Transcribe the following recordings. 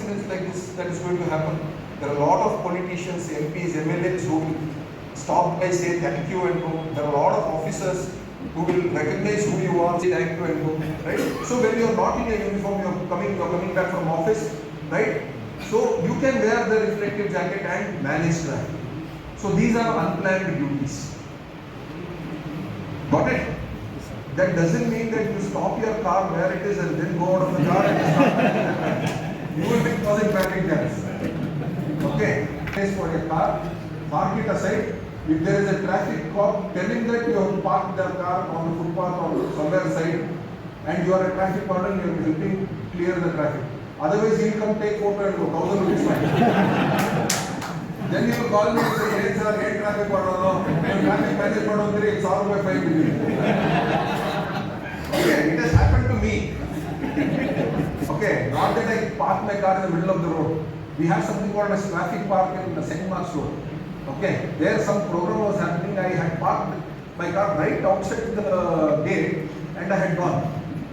incidents like this that is going to happen. There are a lot of politicians, MPs, MLAs who will stop by, say thank you and go. There are a lot of officers who will recognize who you are, say thank you and go, right? So when you are not in a uniform, you are coming back from office, right? So you can wear the reflective jacket and manage traffic. So these are unplanned duties. Got it? That doesn't mean that you stop your car where it is and then go out of the car and start. You will be causing traffic jams. Okay? Place for your car, park it aside. If there is a traffic cop, tell him that you have parked the car on the footpath or somewhere side and you are a traffic warden, you are helping clear the traffic. Otherwise, he will come take photo and go, 1,000 rupees fine. Then he will call me and say, hey sir, hey traffic warden, traffic message warden, it's all by fine with you. Okay, it has happened to me. Okay, not that I park my car in the middle of the road. We have something called as traffic park in the St. Mark's Road. Okay, there some program was happening. I had parked my car right outside the gate and I had gone.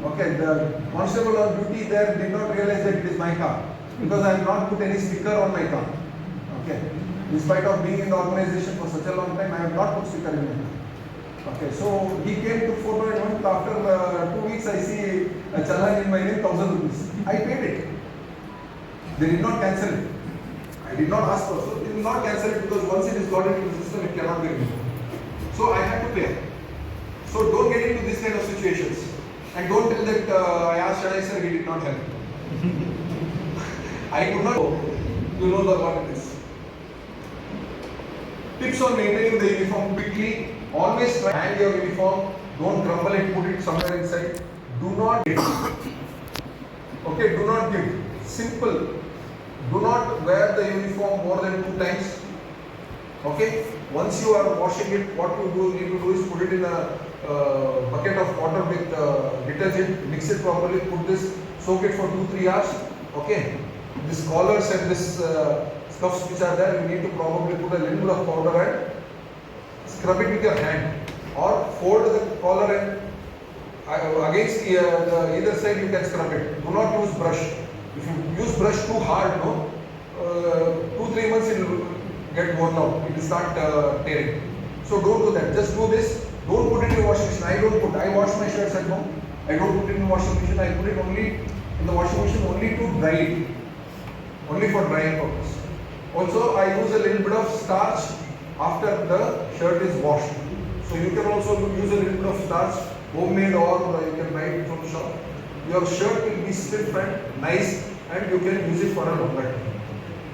Okay, the constable on duty there did not realize that it is my car because I have not put any sticker on my car. Okay, in spite of being in the organization for such a long time, I have not put sticker in my car. Okay, so he came to photo and went. After 2 weeks, I see a challan in my name, 1,000 rupees. I paid it. They did not cancel it. I did not ask for, so they will not cancel it because once it is got into the system, it cannot be removed. So I had to pay. So don't get into this kind of situations. And don't tell that I asked Shadai sir, he did not help. I could not. You know what it is. Tips on maintaining the uniform quickly. Always try hang your uniform. Don't crumble it, put it somewhere inside. Do not give. Okay, do not give. Simple. Do not wear the uniform more than 2 times. Okay? Once you are washing it, what you need to do is put it in a bucket of water with detergent, mix it properly, put this, soak it for 2-3 hours. Okay? This collars and this stuffs which are there, you need to probably put a little bit of powder and scrub it with your hand. Or fold the collar and against either side you can scrub it. Do not use brush. If you use brush too hard, 2-3 months it will get worn out. It will start tearing. So don't do that. Just do this. Don't put it in the washing machine. I wash my shirts at home. I don't put it in the washing machine. I put it only in the washing machine only to dry it. Only for drying purpose. Also, I use a little bit of starch after the shirt is washed. So you can also use a little bit of starch, homemade or you can buy it from the shop. Your shirt will be stiff and nice and you can use it for a longer time.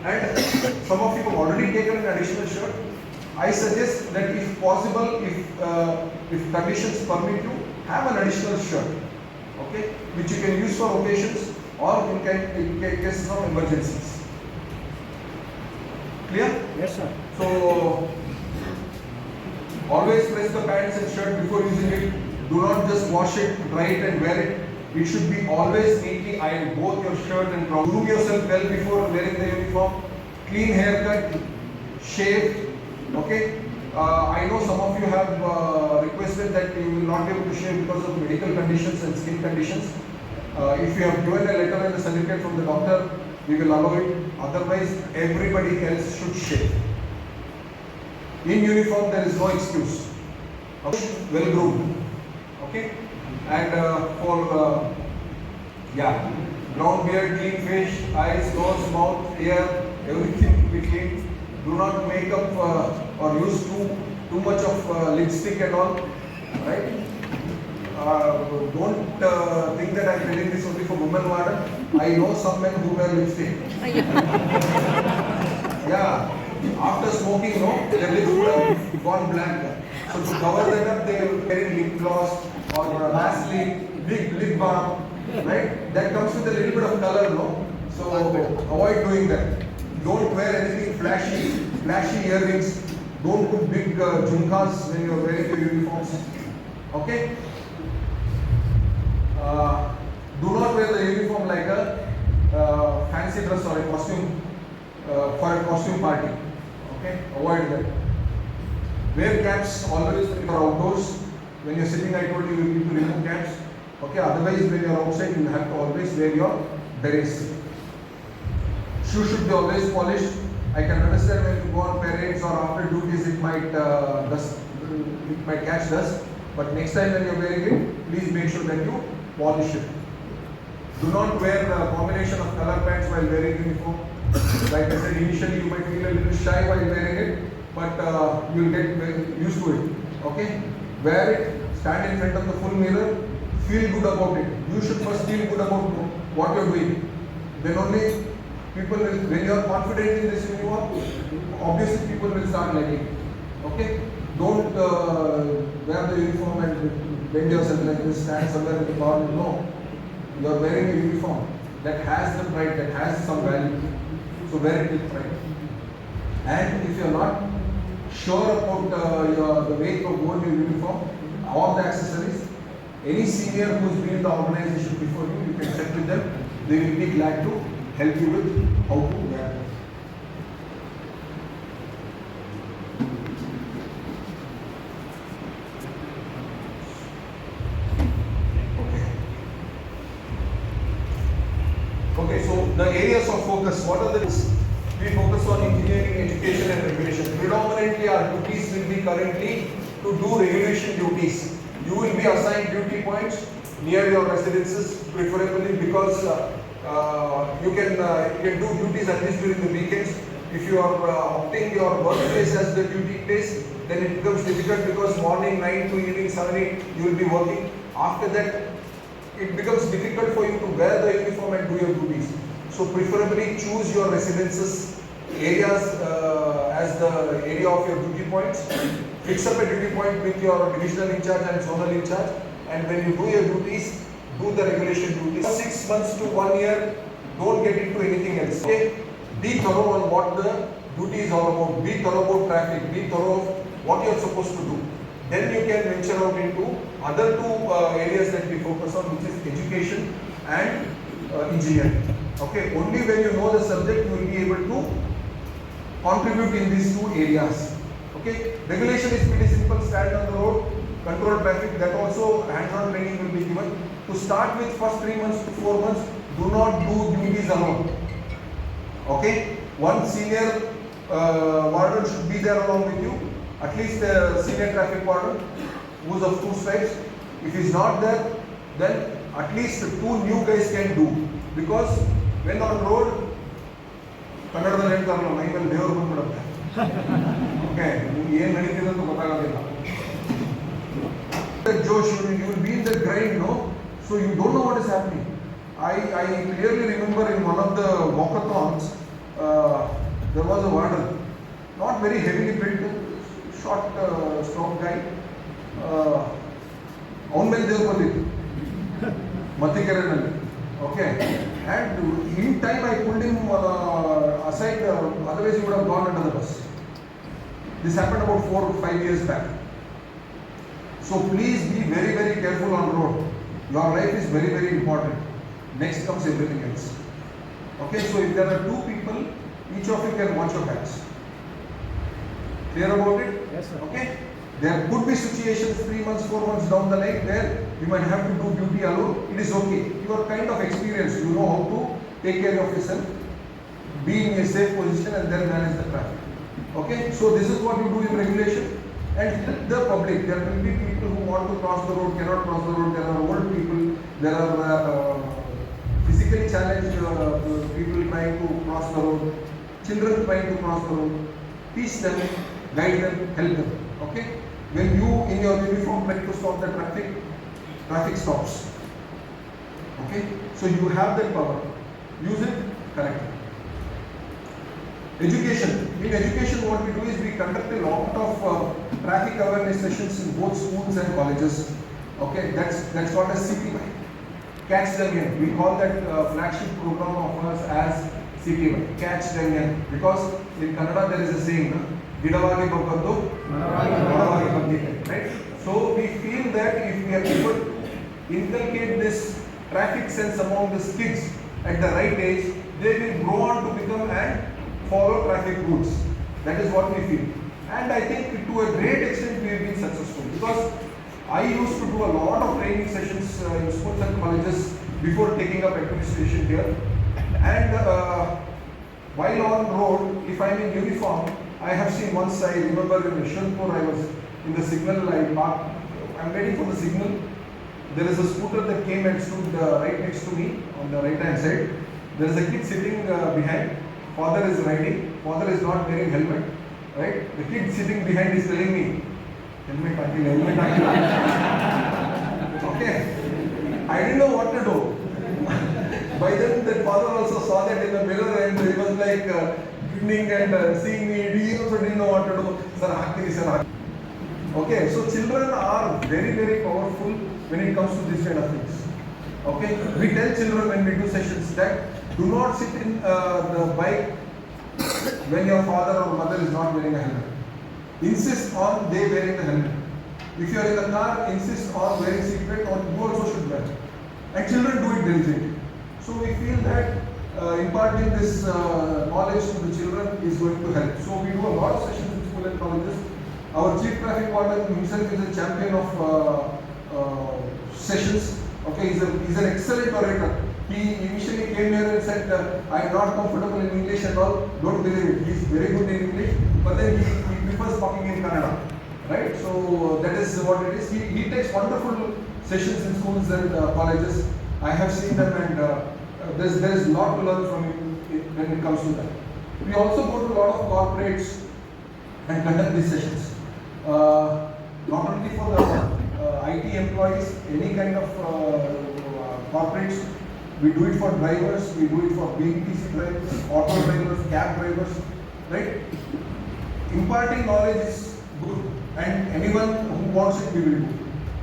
And some of you have already taken an additional shirt. I suggest that if possible, if conditions permit you, have an additional shirt, okay, which you can use for occasions or in cases of emergencies. Clear? Yes, sir. So always press the pants and shirt before using it. Do not just wash it, dry it and wear it. It should be always neatly ironed, both your shirt and trouser. Groom yourself well before wearing the uniform. Clean haircut, shave. Okay. I know some of you have requested that you will not be able to shave because of medical conditions and skin conditions. If you have given a letter and a certificate from the doctor, we will allow it. Otherwise, everybody else should shave. In uniform, there is no excuse. Okay? Well groomed. Okay. And brown beard, clean face, eyes, nose, mouth, ear, everything will be clean. Do not make up or use too much of lipstick and all, right? Don't think that I am telling this only for women warden. I know some men who wear lipstick. Yeah, after smoking, their lips would have gone blank. So to cover that up, they will carry lip gloss or Vaseline, lip balm, right? That comes with a little bit of color, So avoid doing that. Don't wear anything flashy earrings. Don't put big jhumkas when you are wearing your uniforms. Okay? Do not wear the uniform like a fancy dress or a costume for a costume party. Okay? Avoid that. Wear caps always when you are outdoors. When you are sitting, I told you you need to remove caps. Okay? Otherwise, when you are outside, you have to always wear your berets. Shoe should be always polished. I can understand when you go on parades or after duties it might catch dust. But next time when you are wearing it, please make sure that you polish it. Do not wear a combination of color pants while wearing uniform. Like I said, initially you might feel a little shy while wearing it, but you will get used to it. Okay? Wear it, stand in front of the full mirror, feel good about it. You should first feel good about what you are doing. Then only people will, when you are confident in this uniform, obviously people will start liking it. Okay? Don't wear the uniform and bend yourself like this, stand somewhere in the corner. No. You are wearing a uniform that has the pride, that has some value. So wear it with pride. And if you are not sure about the way to go in your uniform or the accessories, any senior who has been in the organization before you can check with them. They will be glad to help you with how to wear them. Okay, so the areas of focus, what are the? We focus on engineering, education and regulation. Predominantly our duties will be currently to do regulation duties. You will be assigned duty points near your residences, preferably because you can do duties at least during the weekends. If you are opting your workplace as the duty place, then it becomes difficult because morning 9 to evening 7, 8 you will be working. After that, it becomes difficult for you to wear the uniform and do your duties. So preferably choose your residences areas as the area of your duty points. Fix up a duty point with your divisional in charge and zonal in charge, and when you do your duties, do the regulation duties. 6 months to 1 year, don't get into anything else. Okay? Be thorough on what the duty is all about. Be thorough about traffic. Be thorough of what you are supposed to do. Then you can venture out into other two areas that we focus on, which is education and engineering. Okay, only when you know the subject you will be able to contribute in these two areas. Okay, regulation is pretty simple. Stand on the road, control traffic. That also hands-on training will be given. To start with, first 3 months to 4 months, do not do duties alone. Okay, one senior warden should be there along with you. At least the senior traffic warden who is of 2 stripes. If he is not there, then at least 2 new guys can do. Because when on road, ಕನ್ನಡದಲ್ಲಿ ಹೇಳ್ತಾರಲ್ಲ ಮೈ ಮೇಲೆ ದೇವರು ಬಂದ್ಬಿಡುತ್ತೆ. Okay, ಏನು ನಡೀತಿದೆ ಅಂತ ಗೊತ್ತಾಗೋದಿಲ್ಲ. Josh, you will be in the grind, no? So you don't know what is happening. I clearly remember in one of the walkathons, there was a warden, not very heavily built, short, strong guy. ಅವನ ಮೇಲೆ ದೇವರು ಬಂದಿತ್ತು ಮತ್ತಿಕೆರೆನಲ್ಲಿ. Okay, and in time I pulled him aside, otherwise he would have gone under the bus. This happened about 4 or 5 years back. So please be very, very careful on road. Your life is very, very important. Next comes everything else. Okay, so if there are 2 people, each of you can watch your backs. Clear about it? Yes, sir. Okay. There could be situations 3 months, 4 months down the line where you might have to do duty alone. It is okay. You are kind of experienced. You know how to take care of yourself, be in a safe position, and then manage the traffic. Okay. So this is what you do in regulation. And the public, there will be people who want to cross the road, cannot cross the road. There are old people. There are physically challenged people trying to cross the road. Children trying to cross the road. Teach them, guide them, help them. Okay. When you in your uniform try to stop the traffic stops. Okay, so you have that power. Use it correctly. Education. In education, what we do is we conduct a lot of traffic awareness sessions in both schools and colleges. Okay, that's called as CTY. Catch them in. We call that flagship program of us as CTY. Catch them in, because in Kannada there is a saying. Gidavagi Bhagavadu, Gidavagi Bhagavadu, right? So we feel that if we are able to inculcate this traffic sense among the kids at the right age, they will go on to become and follow traffic rules. That is what we feel. And I think to a great extent we have been successful, because I used to do a lot of training sessions in schools and colleges before taking up administration here. And while on road, if I'm in uniform, I have seen once, I remember in Shirpur, I was in the signal, I parked, I'm waiting for the signal. There is a scooter that came and stood right next to me on the right hand side. There is a kid sitting behind. Father is riding. Father is not wearing helmet. Right? The kid sitting behind is telling me, helmet until helmet until. Okay. I didn't know what to do. By then, that father also saw that in the mirror and he was like grinning and seeing me. He also didn't know what to do. Sir, happy, sir. Okay, so children are very, very powerful when it comes to this kind of things. Okay, we tell children when we do sessions that do not sit in the bike when your father or mother is not wearing a helmet. Insist on they wearing the helmet. If you are in the car, insist on wearing seat belt, or you also should wear. And children do it diligently. So we feel that imparting this knowledge to the children is going to help. So we do a lot of sessions in school and colleges. Our chief traffic warden himself is a champion of sessions. Okay, he's an excellent orator. He initially came here and said, I am not comfortable in English and all. Don't believe it. He's very good in English, but then he prefers talking in Kannada. Right? So that is what it is. He takes wonderful sessions in schools and colleges. I have seen them, and there is a lot to learn from him when it comes to that. We also go to a lot of corporates and conduct these sessions. Not only for the IT employees, any kind of corporates. We do it for drivers, we do it for BTC drivers, auto drivers, cab drivers, right? Imparting knowledge is good, and anyone who wants it, we will do.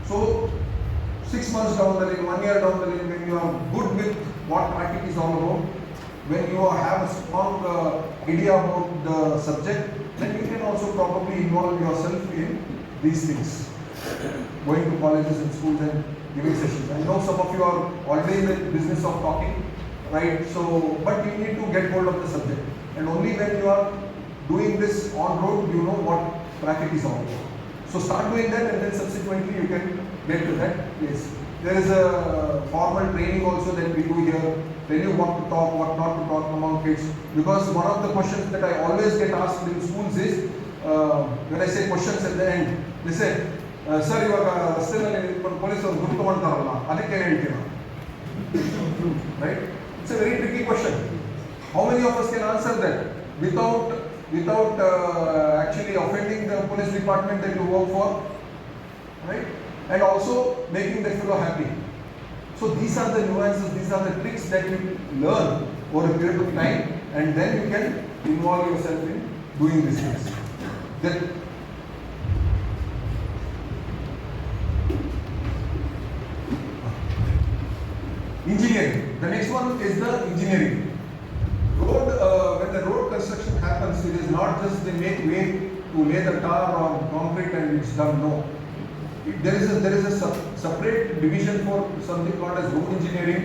So, 6 months down the lane, 1 year down the lane, when you are good with what traffic is all about, when you have a strong idea about the subject, then you can also probably involve yourself in these things. Going to colleges and schools and giving sessions. I know some of you are already in the business of talking, right? So, but you need to get hold of the subject. And only when you are doing this on road, you know what traffic is all about. So start doing that, and then subsequently you can get to that place. There is a formal training also that we do here. Tell you what to talk, what not to talk among kids. Because one of the questions that I always get asked in schools is, when I say questions at the end, they say, sir, ಇವಾಗ ರಸ್ತೆಯಲ್ಲಿ ಪೊಲೀಸರು ಗುರುತು ತಗೊಳ್ತಾರಲ್ಲ ಅದಕ್ಕೆ ಹೇಳ್ತೀರಾ? Right? It's a very tricky question. How many of us can answer that without actually offending the police department that you work for, right? And also making that fellow happy. So these are the nuances, these are the tricks that you learn over a period of time, and then you can involve yourself in doing these things. Then engineering. The next one is the engineering. Road, when the road construction happens, it is not just they make way to lay the tar or concrete and it's done. No. There is a separate division for something called as road engineering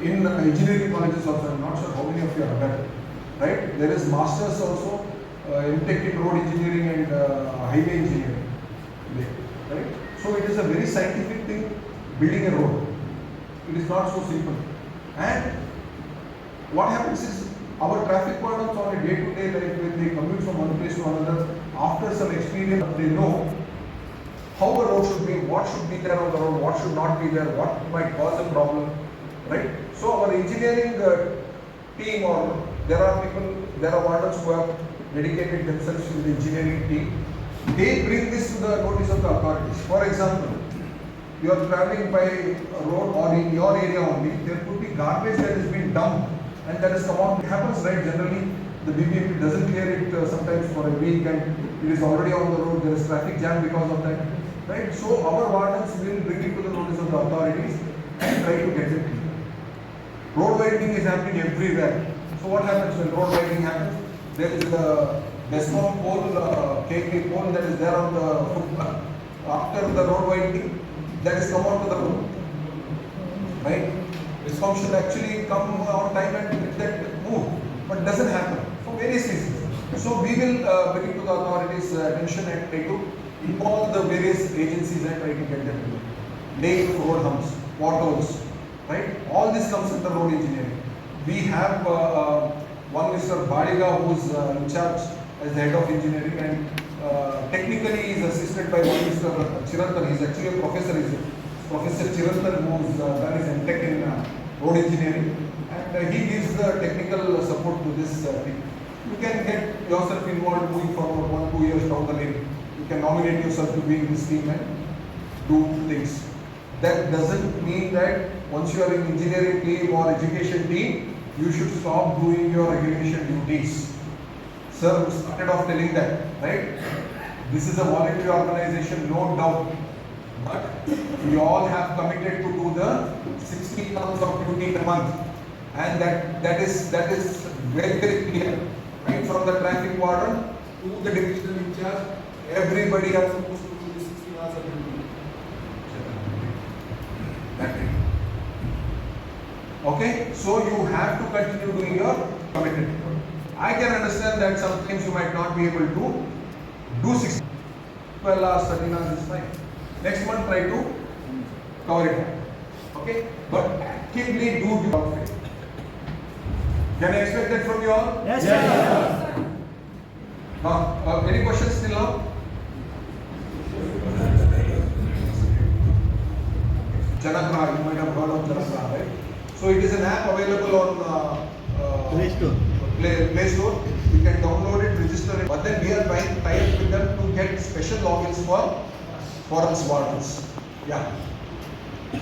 in engineering colleges also. I'm not sure how many of you are aware. Right? There is masters also, MTech in road engineering and highway engineering. Right? So it is a very scientific thing, building a road. It is not so simple. And what happens is our traffic wardens on a day-to-day life, when they commute from one place to another, after some experience, they know how a road should be, what should be there on the road, what should not be there, what might cause a problem, right? So our engineering team, or there are wardens who have dedicated themselves to the engineering team. They bring this to the notice of the authorities. For example, you are traveling by a road or in your area only, there could be garbage that has been dumped and that has come out. It happens, right? Generally, the BBMP doesn't clear it sometimes for a week, and it is already on the road. There is traffic jam because of that, right? So our wardens will bring it to the notice of the authorities and try to get it clear. Road widening is happening everywhere. So what happens when road widening happens? There is a DESCOM pole, KK pole that is there on the footpath. After the road widening, that is come onto the road, right? DESCOM should actually come on time and get that move, but it doesn't happen for various reasons. So we will bring it to the authorities' attention and try to involve the various agencies and try to get them to laying road humps, potholes, right? All this comes under road engineering. We have one is Mr. Baliga, who is in charge as the head of engineering, and technically he is assisted by Mr. Chirantan. He is actually a professor. He is Professor Chirantan, who has done his MTech in road engineering, and he gives the technical support to this team. You can get yourself involved moving forward 1-2 years down the lane. You can nominate yourself to be in this team and do things. That doesn't mean that once you are in engineering team or education team, you should stop doing your regulation duties. Sir started off telling that, right? This is a voluntary organization, no doubt. But we all have committed to do the 16 hours of duty a month. And that is very, very clear. Right from the traffic warden to the divisional in charge, everybody are supposed to do the 16 hours of duty. Okay, so you have to continue doing your commitment. I can understand that sometimes you might not be able to do 16, 12 hours, 13 hours is fine. Next month try to cover it up. Okay, but actively do the outfit. Can I expect that from you all? Yes, sir. Now, any questions still now? Janagraha, you might have heard of Janagraha, right? So it is an app available on Play Store. Play Store. You can download it, register it. But then we are trying to tie up with them to get special logins for us wardens. Yeah. So,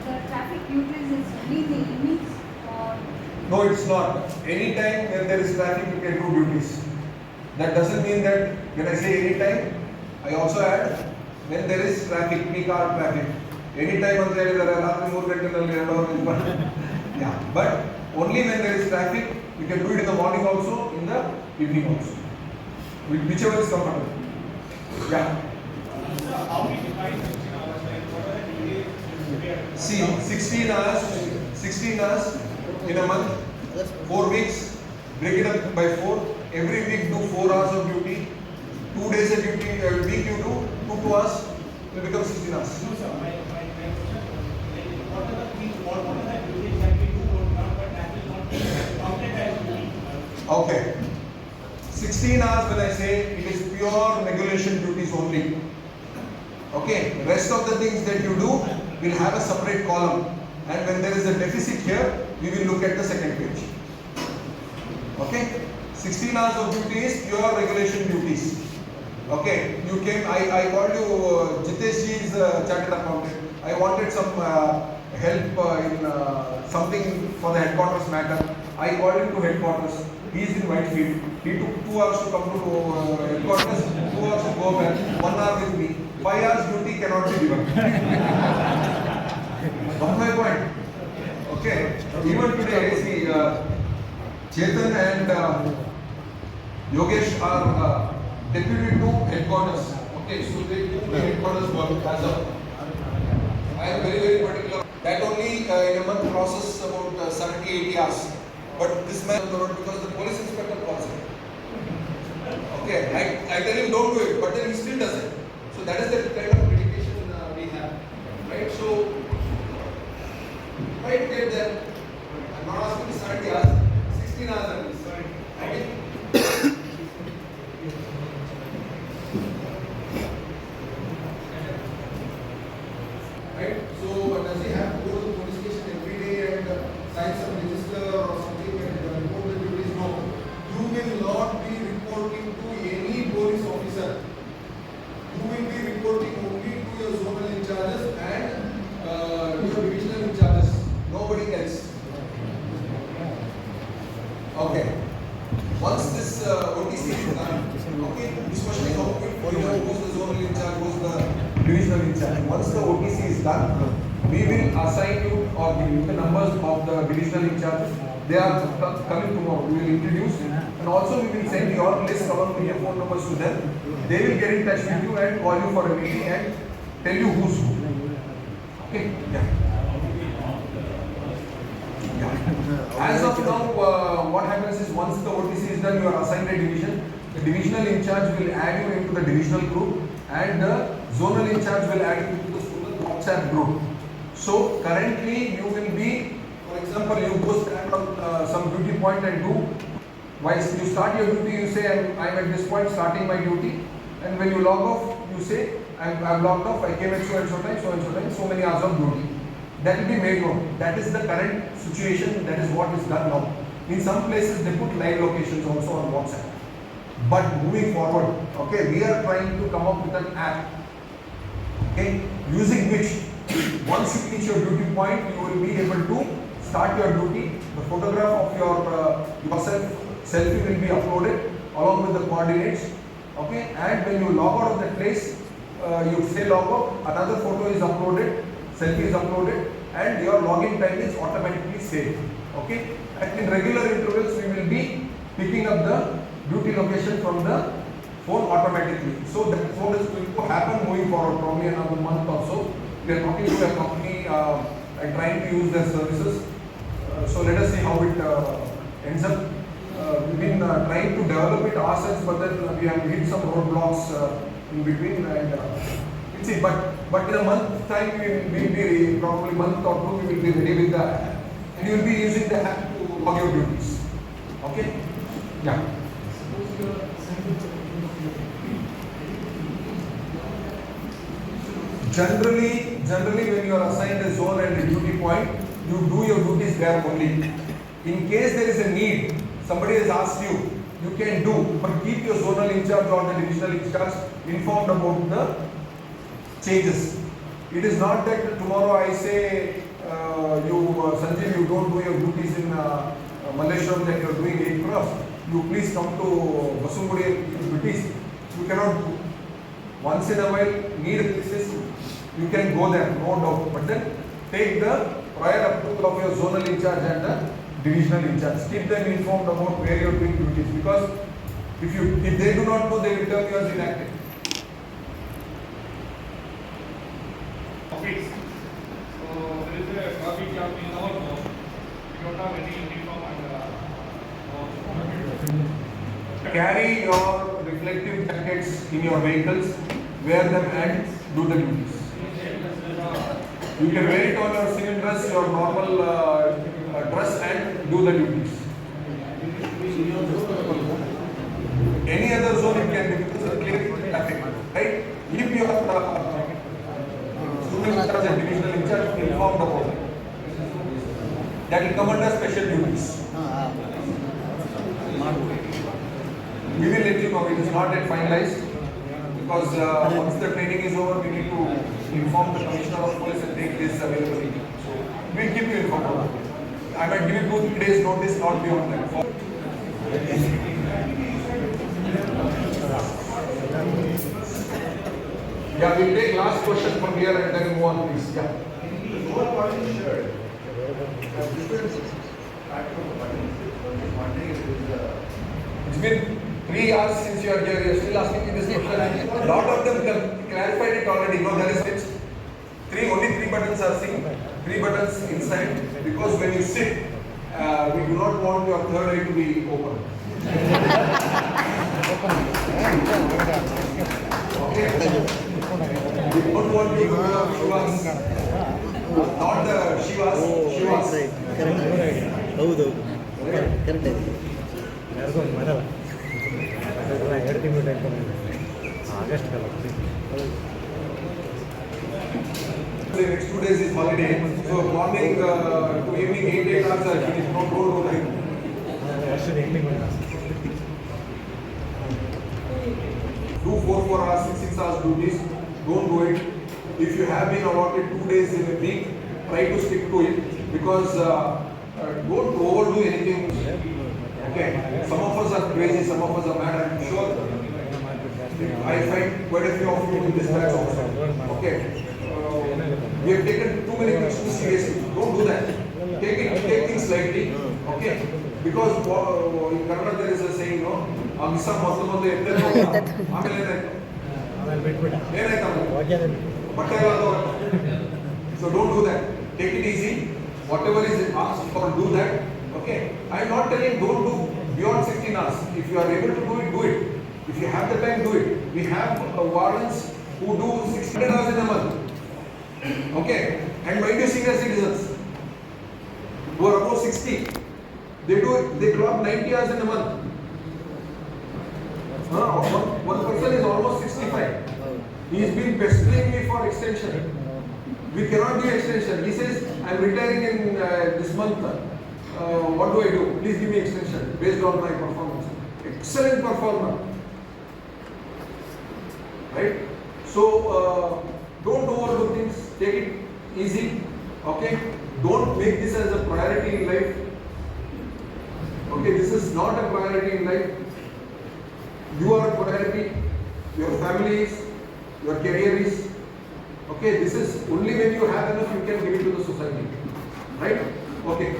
the traffic duties is only the evenings or? No, it's not. Anytime when there is traffic, you can do duties. That doesn't mean that when I say anytime, I also add when there is traffic, peak hour traffic. Anytime on there is yeah, but only when there is traffic, you can do it in the morning also, in the evening also. Whichever is comfortable. Yeah. See, 16 hours in a month, 4 weeks, break it up by 4. Every week do 4 hours of duty. 2 days of duty, a week you do 2 hours, it will become 16 hours. No, sir. My question is, what are the things, what are the duties that we do, but that will not be counted as duty? Okay. 16 hours when I say it is pure regulation duties only. Okay. Rest of the things that you do will have a separate column. And when there is a deficit here, we will look at the second page. Okay. 16 hours of duty is pure regulation duties. Okay. You came, I called you Jitesh ji is chartered accountant. I wanted some help in something for the headquarters matter. I called him to headquarters. He is in Whitefield. He took 2 hours to come to headquarters, 2 hours to go back, 1 hour with me. 5 hours duty cannot be given. Got my point? Okay. Even today, see, Chetan and Yogesh are deputed to headquarters. Okay, so they do the headquarters work as a. I am very, very particular. That only in a month crosses about 70-80 hours. But this man because the police inspector calls him. Okay, I tell him don't do it, but then he still does it. So that is the kind of dedication we have, right? So might get there. I'm not asking 70 hours, 16 hours at least. Okay. Right? So does he have to go to the police station every day and sign some register or something and report the duties? No. You will not be reporting to any police officer. You will be reporting only to your zonal in charges and your divisional in charges. Nobody else. Okay. Once this OTC is done, okay, this question is how quick you know who's the zonal in charge, who's the divisional in charge. Once the OTC is done, we will assign you or give you the numbers of the divisional in charges. They are coming tomorrow. We will introduce and also we will send your list along with your phone numbers to them. They will get in touch with you and call you for a meeting and tell you who's who. Okay? Yeah. As of now, what happens is once the OTC is done, you are assigned a division. The divisional in charge will add you into the divisional group and the zonal in charge will add you into the zonal WhatsApp group. So currently you will be, for example, you go stand on some duty point and do. Once you start your duty, you say I'm at this point starting my duty, and when you log off, you say I'm logged off. I came at so and so time, so and so time, so many hours of duty. That will be made known. That is the current situation. That is what is done now. In some places, they put live locations also on WhatsApp. But moving forward, okay, we are trying to come up with an app, okay, using which once you reach your duty point, you will be able to start your duty. The photograph of yourself, selfie will be uploaded along with the coordinates, okay, and when you log out of that place, you say log out, another photo is uploaded, selfie is uploaded, and your login time is automatically saved, okay. And in regular intervals, we will be picking up the duty location from the phone automatically. So that is what is going to happen moving forward, probably another month or so. We are talking to a company and trying to use their services. So let us see how it ends up. We've been trying to develop it ourselves, but then we have hit some roadblocks in between. And let's see. But in a month time, we will be probably month or two. We will be ready with that, and you will be using the app to log your duties. Okay? Yeah. Generally, when you are assigned a zone and a duty point, you do your duties there only. In case there is a need, somebody has asked you, you can do, but keep your zonal in charge or the divisional in charge informed about the changes. It is not that tomorrow I say, Sanjeev, you don't do your duties in Malleshwaram, that you are doing 8 crores. You please come to Basungudi and do duties. You cannot do. Once in a while, need places, you can go there, no doubt. But then take the prior approval of your zonal in charge and the divisional in charge. Keep them informed about where you are doing duties, because if they do not know, they will tell you as inactive. Office. So there is a traffic jam in our home. We don't have any uniform and Carry your reflective jackets in your vehicles, wear them and do the duties. You can wear it on your civil dress, your normal dress, and do the duties. Any other zone you can do, because it's clearly traffic, right? Keep your civil in charge and divisional in charge informed about it. That will come under special duties. We will let you know. It is not yet finalized, because once the training is over, we need to inform the Commissioner of Police and take this availability. So we will keep you informed. I might give you 2-3 days notice, not beyond that. Yeah, we'll take last question from here and then move on, please. Yeah. It's been 3 hours since you are here. You are still asking me this question. A lot of them clarified it already. No, there is it. Only 3 buttons are seen. 3 buttons inside, because when you sit, we do not want your third eye to be open. Okay. We don't want you to have Shivas. Not the Shivas. Shivas. ಹೌದು correct ಇದೆ ಯಾರಿಗೊಂದು ಮಾಡಲ್ಲ ಅದೆಲ್ಲ 2 ತಿಂಗಳು time August ಕಲ್ಲ The next 2 days is holiday, so morning to evening 8 hours are finished. Don't go to night. ವರ್ಷದ ending Do 4 hours, 6 hours duties. Don't do it. If you have been allotted 2 days in a week, try to stick to it, because don't overdo anything. Okay. Some of us are crazy, some of us are mad. I'm sure I find quite a few of you in this batch also. Okay. We have taken too many things too seriously. Don't do that. Take things lightly. Okay. Because in Kannada there is a saying, no, Amisa Modu ಆಮೇಲೆ ಬಿಟ್ಬಿಟ್ಟ So don't do that. Take it easy. Whatever is asked for, do that. Okay. I am not telling don't do beyond 16 hours. If you are able to do it, do it. If you have the time, do it. We have wardens who do 600 hours in a month. Okay. And mind you, senior citizens who are 60. They clock 90 hours in a month. One person is almost 65. He is been pestering me for extension. We cannot do extension. He says, I am retiring in this month. What do I do? Please give me extension based on my performance. Excellent performer. Right? So, don't overdo things. Take it easy. Okay? Don't make this as a priority in life. Okay? This is not a priority in life. You are a priority. Your family is. Your career is. Okay? This is only when you have enough you can give it to the society. Right? Okay.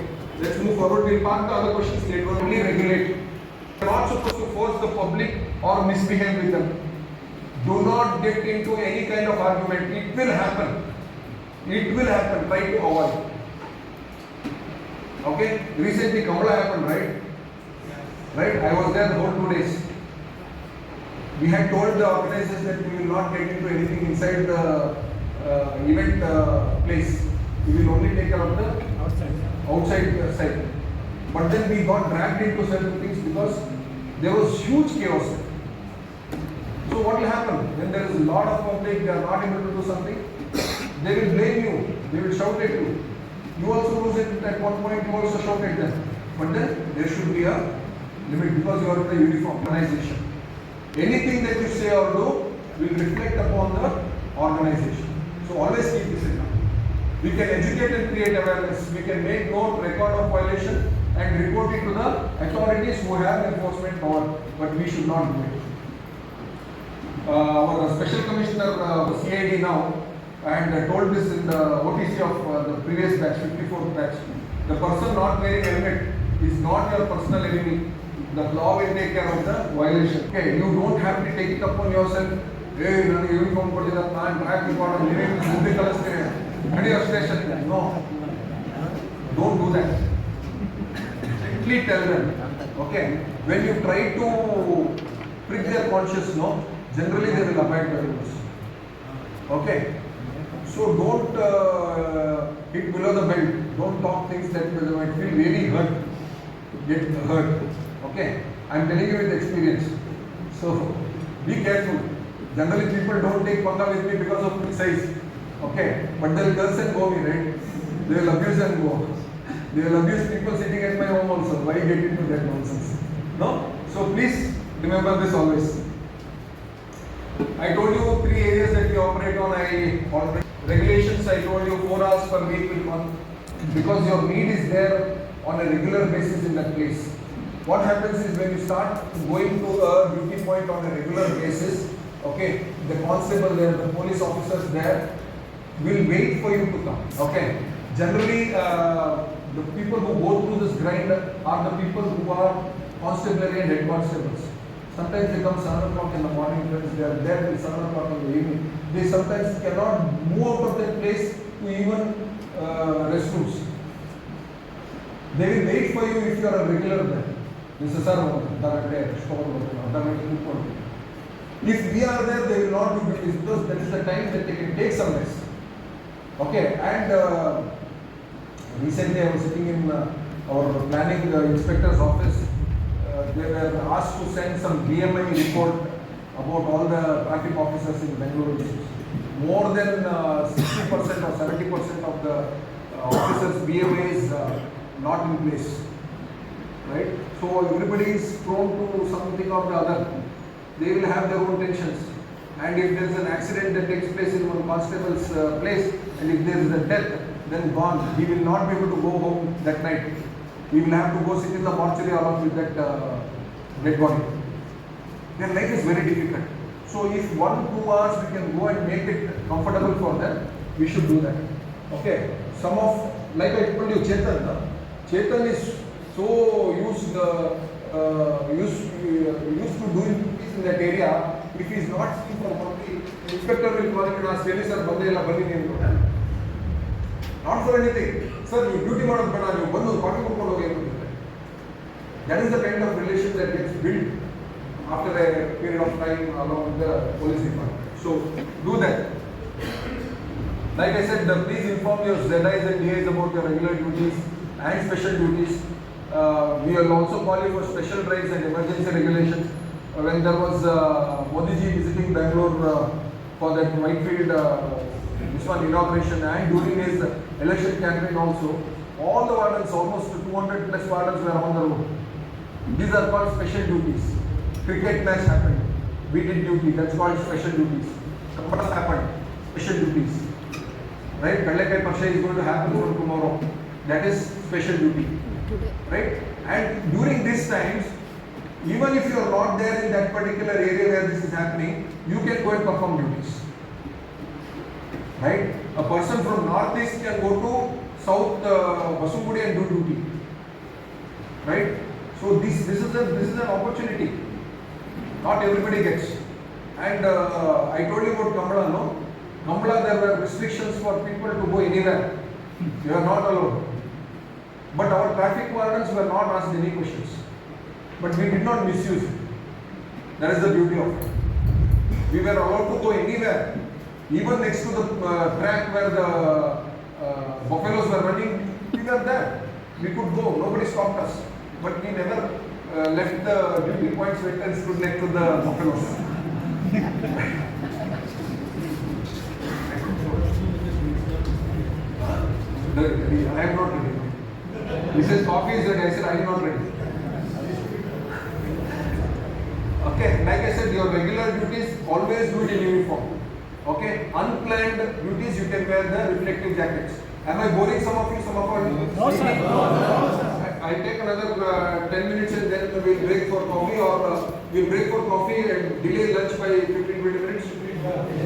Let's move forward. We'll park the other questions later on. Only regulate. You are not supposed to force the public or misbehave with them. Do not get into any kind of argument. It will happen. It will happen. Try to avoid. Okay? Recently Kamala happened, right? Right? I was there the whole 2 days. We had told the organizers that we will not get into anything inside the event place. We will only take care of the outside side. But then we got dragged into certain things because there was huge chaos. So what will happen? When there is a lot of public, they are not able to do something, they will blame you, they will shout at you. You also lose it at one point, you also shout at them. But then there should be a limit because you are in the uniform organization. Anything that you say or do will reflect upon the organization. So always keep this in mind. We can educate and create awareness. We can make note, record of violation and report it to the authorities who have enforcement power. But we should not do it. Our Special Commissioner CID now and told this in the OTC of the previous batch, 54th batch. The person not wearing helmet is not your personal enemy. The law will take care of the violation. Okay, you don't have to take it upon yourself. Hey, ನಾನು uniform ಕೊಟ್ಟಿದ್ದ ನಾನು track record ನೀವೇನು ಸುದ್ದಿ ಕಳಿಸ್ತೀನಿ ನಡೆಯೋ station. No, don't do that. Strictly tell them. Okay, when you try to prick their conscience, no, generally they will abide by the rules. Okay, so don't hit below the belt. Don't talk things that they might feel really get hurt. Okay, I am telling you with experience. So be careful. Generally people don't take panga with me because of my size. Okay, but they will curse and go me, right? They will abuse and go. They will abuse people sitting at my home also. Why get into that nonsense? No? So please remember this always. I told you 3 areas that we operate on. Regulations, I told you 4 hours per week will come because your need is there on a regular basis in that place. What happens is when you start going to a duty point on a regular basis, okay, the constable there, the police officers there will wait for you to come. Okay, generally the people who go through this grind are the people who are constabulary and head constables. Sometimes they come 7 o'clock in the morning, friends, they are there till 7 o'clock in the evening. They sometimes cannot move out of that place to even restrooms. They will wait for you if you are a regular there. This is our if we are there, they will not do business because that is the time that they can take some rest. Okay, and recently I was sitting in our planning inspector's office. They were asked to send some BMI report about all the traffic officers in Bengaluru. More than 60% or 70% of the officers' BMI is not in place. Right? So everybody is prone to something or the other. They will have their own tensions. And if there is an accident that takes place in one constable's place, and if there is a death, then gone. He will not be able to go home that night. He will have to go sit in the mortuary along with that dead body. Their life is very difficult. So if 1-2 hours we can go and make it comfortable for them, we should do that. Okay. Some of, like I told you, Chetan is so used to doing things in that area. If he is not seen for something, the inspector will call him and ask, "Sir, bandela bani name." Not for anything. Sir, you duty model bana you bandu party korkondu hogi anu. That is the kind of relation that gets built after a period of time along with the police department. So do that. Like I said, please inform your ZIs and DIs about your regular duties. and special duties. We will also call you for special drives and emergency regulations. When there was Modi ji visiting Bangalore for that Whitefield this one inauguration, and during his election campaign also, all the wardens, almost 200 plus wardens were on the road. These are called special duties. Cricket match happened, we did duty, that's called special duties. Kapadas happened, special duties. Right? Kadlekai Paksha is going to happen from tomorrow. That is special duty. Right? And during these times, even if you are not there in that particular area where this is happening, you can go and perform duties. Right? A person from northeast can go to south Basungudi and do duty. Right? So this is an opportunity. Not everybody gets. And I told you about Kambala, no? Kambala, there were restrictions for people to go anywhere. You are not allowed. But our traffic wardens were not asked any questions. But we did not misuse it. That is the beauty of it. We were allowed to go anywhere. Even next to the track where the buffaloes were running, we were there. We could go. Nobody stopped us. But we never left the duty points where and stood next to the buffaloes. I am not ready. He says coffee is ready. I said I am not ready. Okay, like I said, your regular duties always do it in uniform. Okay, unplanned duties you can wear the reflective jackets. Am I boring some of you? Some of you? No, sir. I'll take another 10 minutes and then we'll break for coffee, or we'll break for coffee and delay lunch by 15-20 minutes.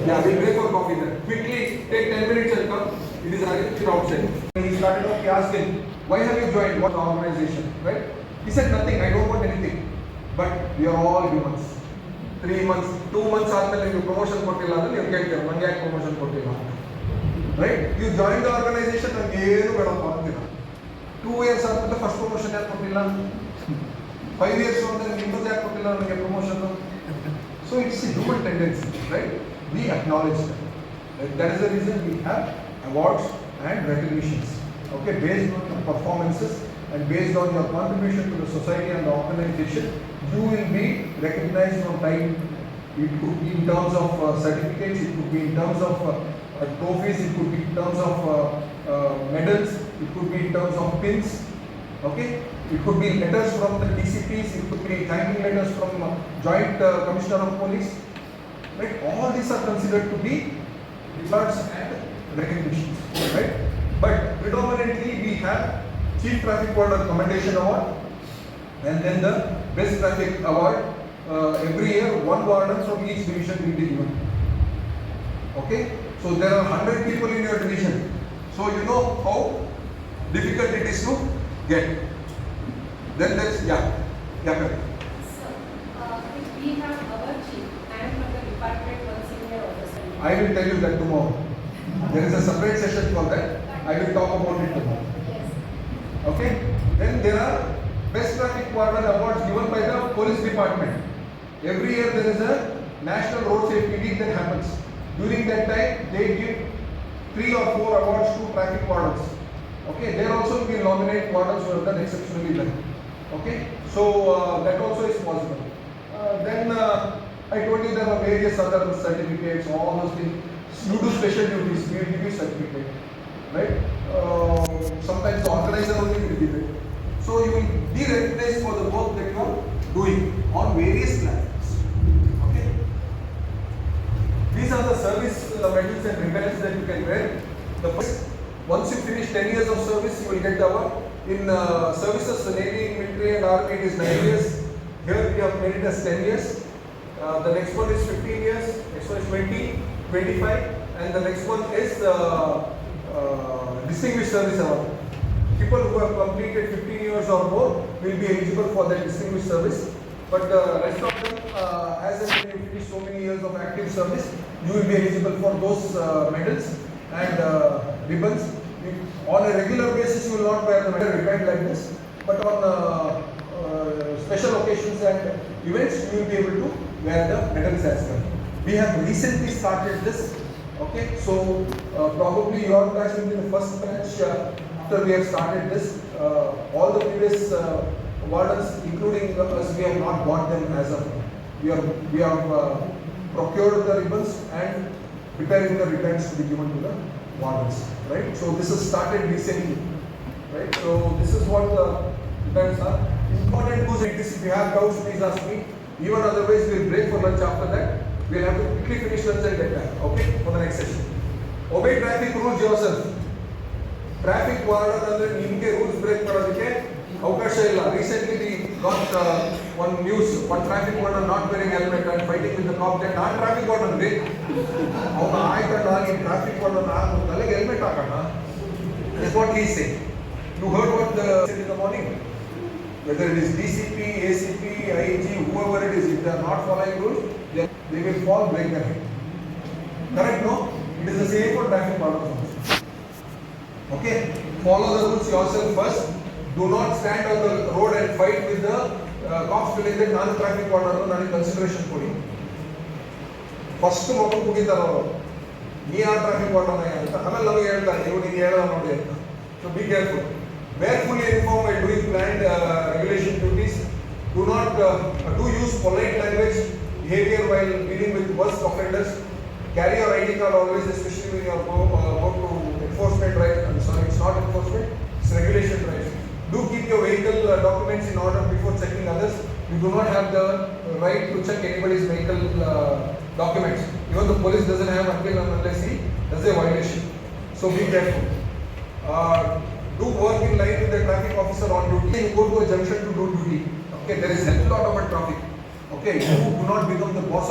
Yeah, we'll break for coffee then. Quickly take 10 minutes and come. It is arranged outside. He started off, he asked him, why have you joined what organization? Right? He said nothing, I don't want anything. But we are all humans. 3 months, 2 months after you promotion kottilla, you get your promotion kottilla. Right? You joined the organization and you 2 years after the first promotion, 5 years after the promotion. So it's a human tendency, right? We acknowledge that. That is the reason we have awards and recognitions. Okay, based on your performances and based on your contribution to the society and the organization, you will be recognized on time. It could be in terms of certificates, it could be in terms of trophies, it could be in terms of medals, it could be in terms of pins. Okay, it could be letters from the DCPs, it could be thanking letters from Joint Commissioner of Police. Right? All these are considered to be rewards and recognitions. Right? But predominantly we have Chief Traffic Warden Commendation Award and then the Best Traffic Award. Every year one warden from each division will be given. Okay? So there are 100 people in your division. So you know how difficult it is to get. Then there's, yeah. Sir, if we have our chief and from the department one senior officer. I will tell you that tomorrow. There is a separate session for that. I will talk about it tomorrow. Yes. Okay? Then there are Best Traffic Warden Awards given by the Police Department. Every year there is a National Road Safety Week that happens. During that time, they give 3 or 4 awards to traffic wardens. Okay, there also we nominate wardens who have done exceptionally well. Okay, so that also is possible. Then I told you there are various other certificates, all those things. You do special duties, we will give you certificate, right? Sometimes the organizer only will give it. So you will be recognized for the work that you are doing on various platforms. Okay. These are the service medals and ribbons that you can wear. The first, once you finish 10 years of service, you will get the award. In services, the Navy, military and army, it is 9 years. Here we have made it as 10 years. The next one is 15 years, next one is 20, 25, and the next one is Distinguished Service Award. People who have completed 15 years or more will be eligible for that distinguished service. But the rest of them, as and when you finish so many years of active service, you will be eligible for those medals and ribbons. On a regular basis, you will not wear the medal ribbon like this, but on special occasions and events, you will be able to wear the medals as well. We have recently started this. Okay, so probably your batch will be the first batch after we have started this. all the previous wardens, including us, we have not bought them as of now. We have procured the ribbons and preparing the returns to be given to the wardens, right? So this has started recently, right? So this is what the returns are. Important to say this, if you have doubts, please ask me. Even otherwise, we'll break for lunch after that. We'll have to quickly finish lunch and get back, okay, for the next session. Obey traffic rules yourself. Traffic warden ಅಂದ್ರೆ ನಿಮಗೆ rules break ಮಾಡೋದಕ್ಕೆ ಅವಕಾಶ ಇಲ್ಲ. Recently we got one news, one traffic warden not wearing helmet and fighting with the cop. That non traffic warden ರೀ ಅವನು ಆಯ್ತಣ್ಣ ನೀನು traffic warden ತಲೆಗೆ ಹೆಲ್ಮೆಟ್ ಹಾಕೋಣ. That's what he said. You heard what the said in the morning? Whether it is DCP, ACP, IG, whoever it is, if they are not following rules, they will fall, break their head. Correct? No? It is the same for traffic wardens. Okay? Follow the rules yourself first. Do not stand on the road and fight with the cops feeling that non traffic warden nani consideration kodi. First mokku kugitara avaru. Nee aa traffic warden anta amele namaga heltare ivu ninge helada nodi anta. So be careful. Wear fully uniform while doing planned regulation duties. Do not do use polite language behavior while dealing with worst offenders. Carry your ID card always, especially when you are go to enforcement drive. I'm sorry, it's not enforcement, it's regulation drive. Do keep your vehicle documents in order before checking others. You do not have the right to check anybody's vehicle documents. Even the police doesn't have until and unless he does a violation. So be careful. Do work in line with the traffic officer on duty. You go to a junction to do duty. Okay, there is a lot of traffic. Okay, you do not become the boss of